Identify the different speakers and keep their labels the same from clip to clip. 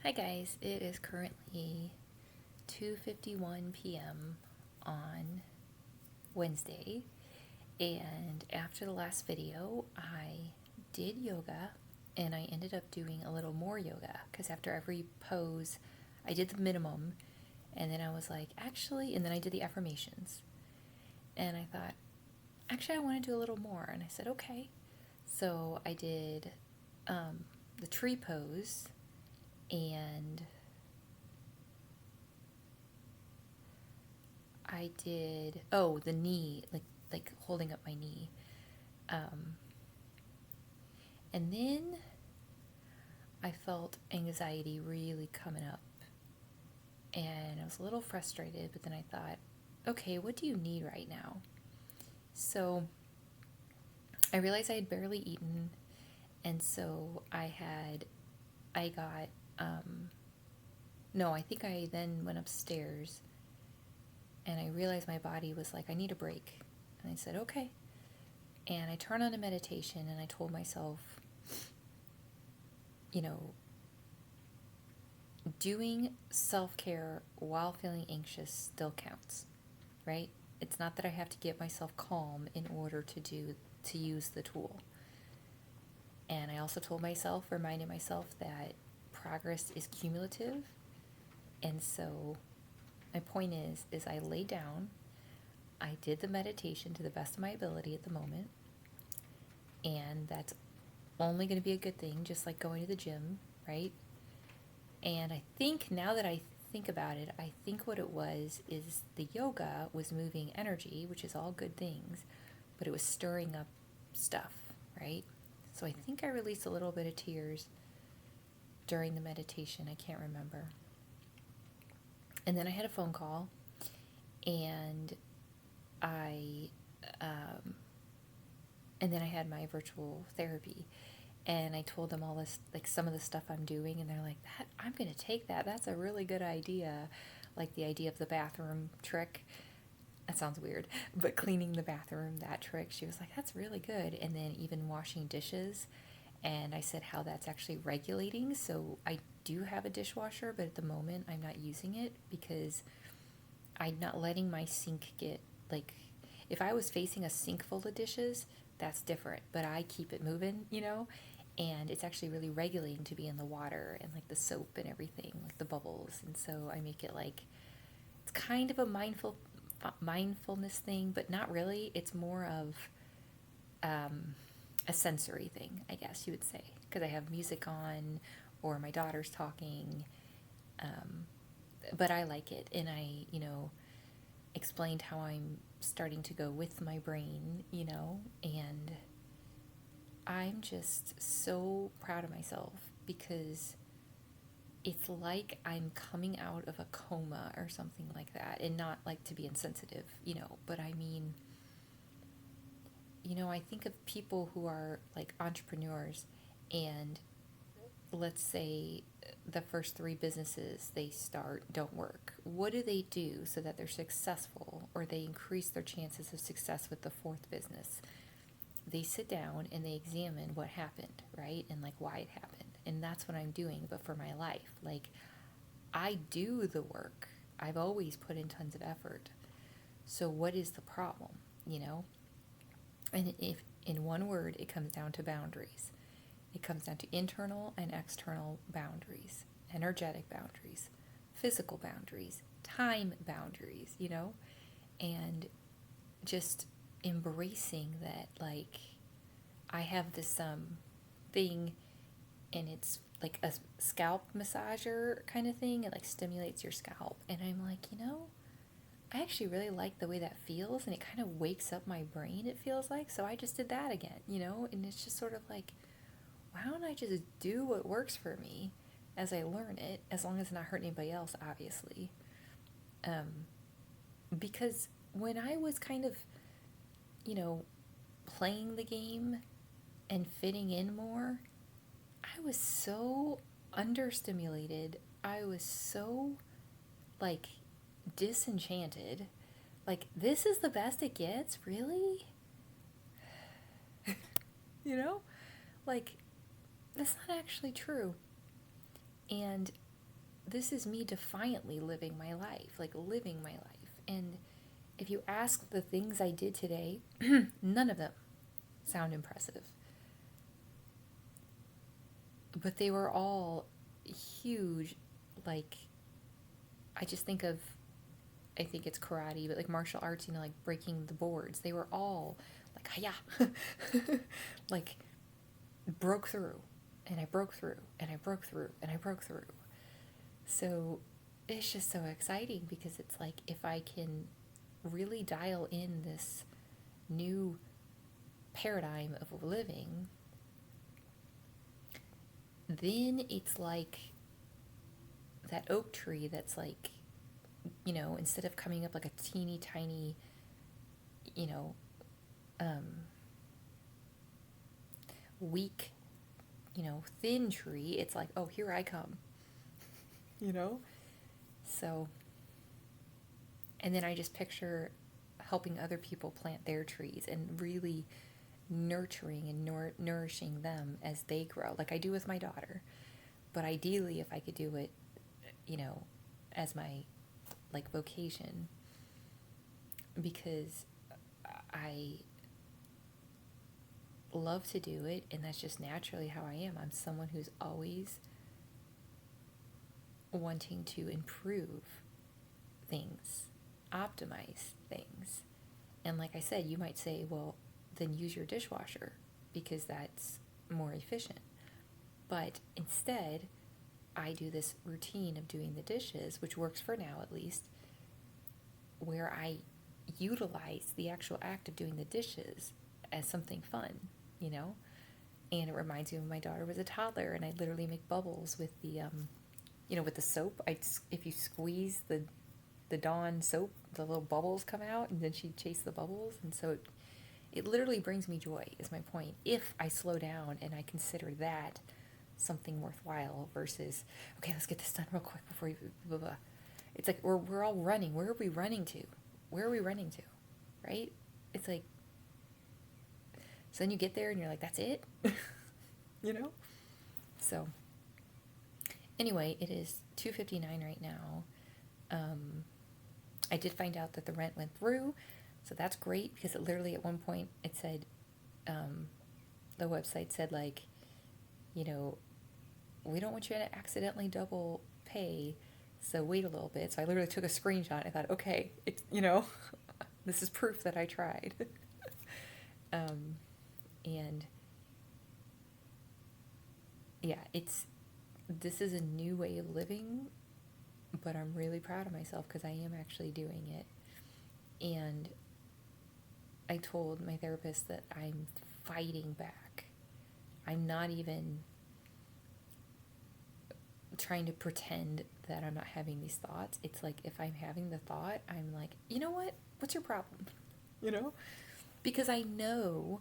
Speaker 1: Hi guys, it is currently 2:51 p.m. on Wednesday, and after the last video, I did yoga and I ended up doing a little more yoga because after every pose, I did the minimum, and then I was like, actually, and then I did the affirmations, and I thought, actually, I want to do a little more, and I said, okay. So I did the tree pose and I did the knee, like holding up my knee. Um, and then I felt anxiety really coming up and I was a little frustrated, but then I thought, okay, what do you need right now? So I realized I had barely eaten, and so I got no, I think I then went upstairs and I realized my body was like, I need a break. And I said, okay. And I turned on a meditation and I told myself, you know, doing self care while feeling anxious still counts, right? It's not that I have to get myself calm in order to use the tool. And I also told myself, reminded myself that progress is cumulative. And so my point is I laid down, I did the meditation to the best of my ability at the moment, and that's only going to be a good thing, just like going to the gym, right? And I think now that I think about it, I think what it was is the yoga was moving energy, which is all good things, but it was stirring up stuff, right? So I think I released a little bit of tears during the meditation. I can't remember. And then I had a phone call, and I, um, and then I had my virtual therapy, and I told them all this, like some of the stuff I'm doing, and they're like, "That I'm gonna take that. That's a really good idea." Like the idea of the bathroom trick. That sounds weird, but cleaning the bathroom, that trick, she was like, "That's really good." And then even washing dishes, and I said how that's actually regulating. So I do have a dishwasher, but at the moment I'm not using it because I'm not letting my sink get like, if I was facing a sink full of dishes, that's different, but I keep it moving, and it's actually really regulating to be in the water and like the soap and everything, like the bubbles. And so I make it like, it's kind of a mindfulness thing, but not really. It's more of a sensory thing, I guess you would say, because I have music on or my daughter's talking. Um, but I like it, and I explained how I'm starting to go with my brain, and I'm just so proud of myself because it's like I'm coming out of a coma or something like that. And not like to be insensitive, but I mean, I think of people who are like entrepreneurs, and let's say the first three businesses they start don't work. What do they do so that they're successful, or they increase their chances of success with the fourth business? They sit down and they examine what happened, right? And like why it happened. And that's what I'm doing, but for my life. Like, I do the work. I've always put in tons of effort. So what is the problem, you know? And if in one word it comes down to boundaries. It comes down to internal and external boundaries, energetic boundaries, physical boundaries, time boundaries, and just embracing that, like, I have this thing, and it's like a scalp massager kind of thing. It like stimulates your scalp, and I'm like, I actually really like the way that feels, and it kind of wakes up my brain, it feels like. So I just did that again, and it's just sort of like, why don't I just do what works for me as I learn it, as long as it's not hurting anybody else, obviously. Um, because when I was kind of, you know, playing the game and fitting in more, I was so understimulated. I was so, like, disenchanted. Like, this is the best it gets? Really? You know? Like, that's not actually true. And this is me defiantly living my life, like living my life. And if you ask the things I did today, none of them sound impressive. But they were all huge, like, I just think of, I think it's karate, but like martial arts, you know, like breaking the boards. They were all like, hiya, like broke through, and I broke through, and I broke through, and I broke through. So it's just so exciting because it's like if I can really dial in this new paradigm of living, then it's like that oak tree that's like, you know, instead of coming up like a teeny tiny, you know, weak, you know, thin tree, it's like, oh, here I come, you know? So, and then I just picture helping other people plant their trees and really nurturing and nourishing them as they grow, like I do with my daughter. But ideally, if I could do it, you know, as my like vocation, because I love to do it, and that's just naturally how I am. I'm someone who's always wanting to improve things, optimize things. And like I said, you might say, well, then use your dishwasher because that's more efficient. But instead, I do this routine of doing the dishes, which works for now at least, where I utilize the actual act of doing the dishes as something fun, you know? And it reminds me when my daughter was a toddler and I'd literally make bubbles with the, you know, with the soap. If you squeeze the Dawn soap, the little bubbles come out, and then she'd chase the bubbles. And so it literally brings me joy, is my point, if I slow down and I consider that something worthwhile versus, okay, let's get this done real quick before you, blah, blah. It's like we're all running. Where are we running to? Where are we running to? Right? It's like, so then you get there and you're like, that's it? You know? So, anyway, it is $2.59 right now. I did find out that the rent went through, so that's great because it literally at one point it said, the website said like, you know, we don't want you to accidentally double pay, so wait a little bit. So I literally took a screenshot. I thought, okay, it's, you know, this is proof that I tried. And yeah, this is a new way of living, but I'm really proud of myself because I am actually doing it. And I told my therapist that I'm fighting back. I'm not even trying to pretend that I'm not having these thoughts. It's like if I'm having the thought, I'm like, you know what? What's your problem? You know? Because I know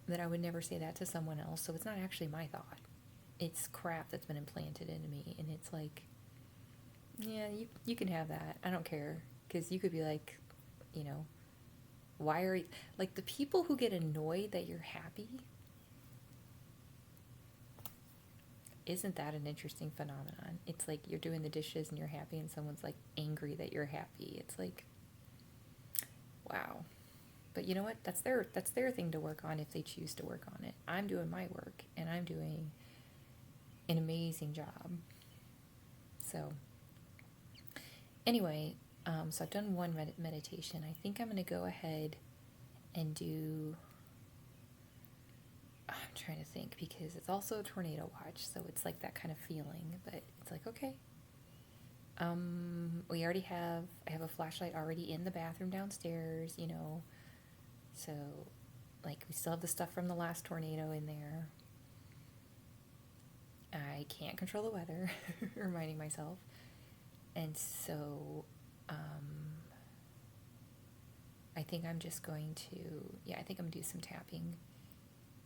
Speaker 1: that I would never say that to someone else, so it's not actually my thought. It's crap that's been implanted into me, and it's like, yeah, you can have that. I don't care. Because you could be like, you know, why are you... Like, the people who get annoyed that you're happy, isn't that an interesting phenomenon? It's like you're doing the dishes and you're happy and someone's like angry that you're happy. It's like, wow. But you know what? That's their thing to work on if they choose to work on it. I'm doing my work and I'm doing an amazing job. So anyway, so I've done one meditation. I think I'm going to go ahead and do... I'm trying to think because it's also a tornado watch, so it's like that kind of feeling, but it's like, okay. I have a flashlight already in the bathroom downstairs, you know, so like we still have the stuff from the last tornado in there. I can't control the weather, reminding myself. And so, I think I'm just going to, I think I'm going to do some tapping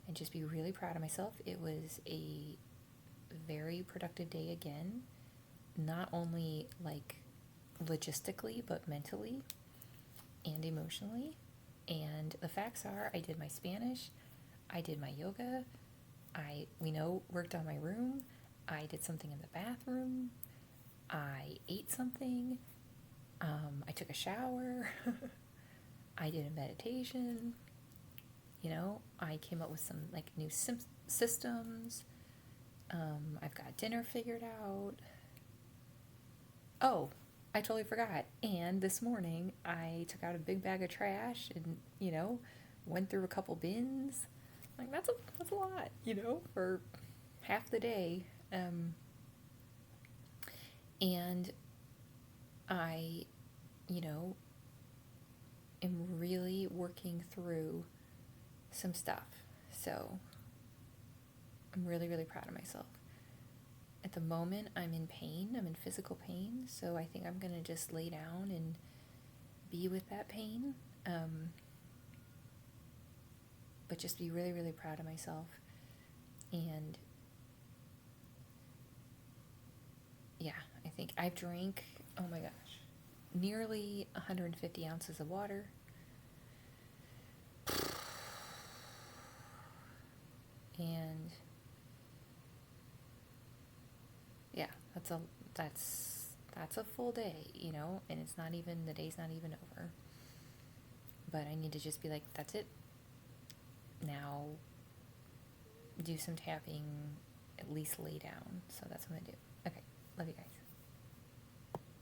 Speaker 1: and just be really proud of myself. It was a very productive day again, not only like logistically, but mentally and emotionally. And the facts are, I did my Spanish, I did my yoga, worked on my room, I did something in the bathroom, I ate something. I took a shower. I did a meditation. I came up with some like new systems. I've got dinner figured out. Oh, I totally forgot. And this morning I took out a big bag of trash and, went through a couple bins. Like that's a lot, for half the day. And I, you know, am really working through some stuff. So I'm really, really proud of myself. At the moment, I'm in pain. I'm in physical pain. So I think I'm going to just lay down and be with that pain. But just be really, really proud of myself. And yeah, I think I've drank, oh my gosh, nearly 150 ounces of water. And yeah, that's a full day, and the day's not even over. But I need to just be like, that's it. Now do some tapping, at least lay down. So that's what I'm gonna do. Okay, love you guys.